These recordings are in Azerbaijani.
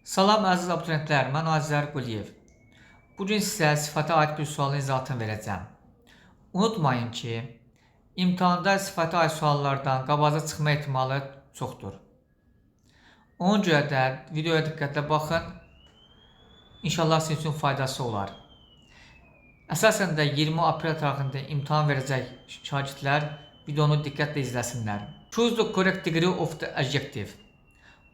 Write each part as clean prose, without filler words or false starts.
Salam əziz abituriyentlər, mən Azər Quliyev. Bugün sizə sifətə aid bir sualın izahatını verəcəm. Unutmayın ki, imtahanda sifətə aid suallardan qabaca çıxma ehtimalı çoxdur. Ona görə də videoya diqqətlə baxın, İnşallah sizin üçün faydası olar. Əsasən də 20 aprel tarixində imtahan verəcək şagirdlər videonu diqqətlə izləsinlər. Choose the correct degree of the adjective.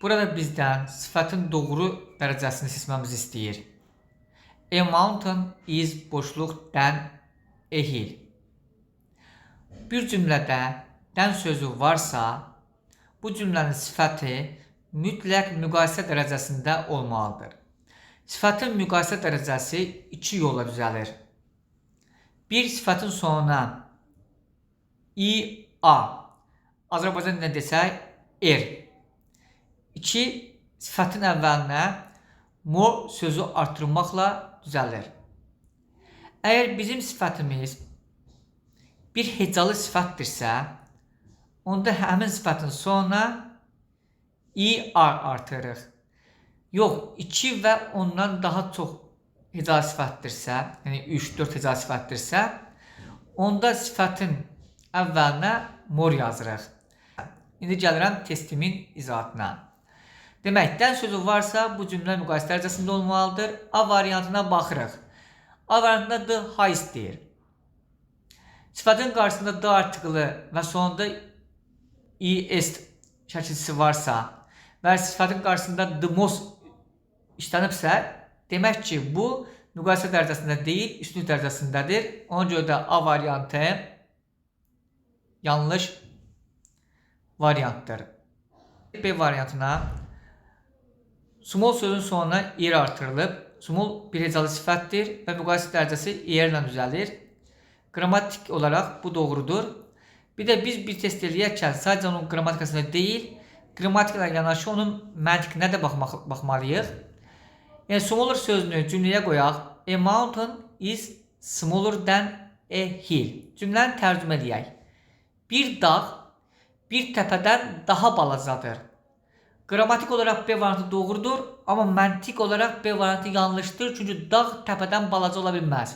Burada bizdən sifətin doğru dərəcəsini seçməmizi istəyir. A mountain is boşluq than a hill. Bir cümlədə than sözü varsa, bu cümlənin sifəti mütləq müqayisə dərəcəsində olmalıdır. Sifətin müqayisə dərəcəsi iki yolla düzəlir. Bir, sifətin sonuna i-a, Azərbaycan nə desək, er. 2. Sifətin əvvəlinə more sözü artırmaqla düzəlir. Əgər bizim sifətimiz bir hecalı sifətdirsə, onda həmin sifətin sonuna i-ar artırırıq. Yox, 2 və ondan daha çox hecalı sifətdirsə, yəni 3-4 hecalı sifətdirsə, onda sifətin əvvəlinə more yazırıq. İndi gəlirəm testimin izahatına. Demək, than sözü varsa, bu cümlə müqayisə dərəcəsində olmalıdır. A variantına baxırıq. A variantında the highest deyir. Sifətin qarşısında the artiklı və sonunda est şəkilçisi varsa və sifətin qarşısında the most işlənibsə, demək ki, bu müqayisə dərəcəsində deyil, üstünlük dərəcəsindədir. Ona görə də A variantı yanlış variantdır. B variantına small sözün sonuna er artırılıb. Small bir hecalı sifətdir və müqayisə dərəcəsi er ilə düzəlir. Qrammatik olaraq bu doğrudur. Bir də biz bir test eləyərkən sadəcə onun qrammatikasına deyil, qrammatiklə yanaşı onun məntiqinə də baxmalıyıq. Yəni, smaller sözünü cümləyə qoyaq. A mountain is smaller than a hill. Cümləni tərcümə edək. Bir dağ bir təpədən daha balacadır. Qrammatik olaraq B variantı doğrudur, amma məntiq olaraq B variantı yanlışdır, çünki dağ təpədən balaca ola bilməz.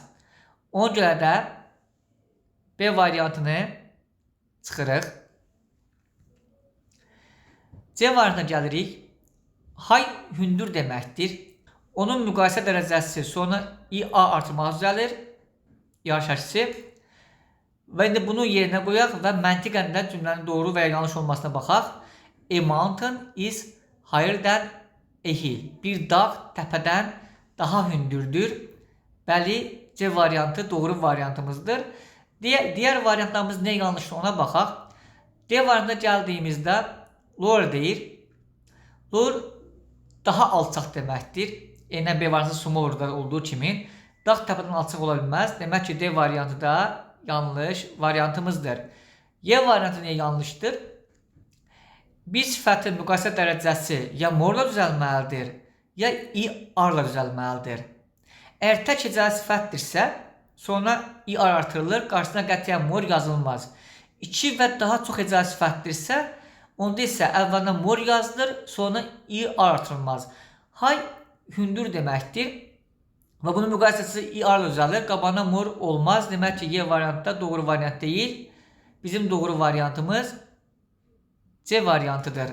Ona görə də B variantını çıxırıq. C variantına gəlirik. High hündür deməkdir. Onun müqayisə dərəcəsi sonra i-a artırmağa düzəlir. İ-a şəkilsi. Və indi bunu yerinə qoyaq və məntiqən də cümlənin doğru və ya yanlış olmasına baxaq. A mountain is higher than a hill. Bir dağ təpədən daha hündürdür. Bəli, C variantı doğru variantımızdır. Digər variantlarımız nə yanlışdır ona baxaq. D variantına gəldiyimizdə lower deyir. Lower daha alçaq deməkdir. Yenə B variantı smaller olduğu kimi dağ təpədən alçaq ola bilməz. Demək ki, D variantı da yanlış variantımızdır. Y variantı niyə yanlışdır? Bir sifətin müqayisə dərəcəsi ya more-la düzəlməlidir, ya i-ar-la düzəlməlidir. Əgər tək hecalı sifətdirsə, sonra i-ar artırılır, qarşısına qətiyyən more yazılmaz. 2 və daha çox hecalı sifətdirsə, onda isə əvvəldən more yazılır, sonra i-ar artırılmaz. High hündür deməkdir və bunun müqayisəsi i-ar-la düzəlir, qabağına more olmaz. Demək ki, Y variantda doğru variant deyil. Bizim doğru variantımız C variantıdır.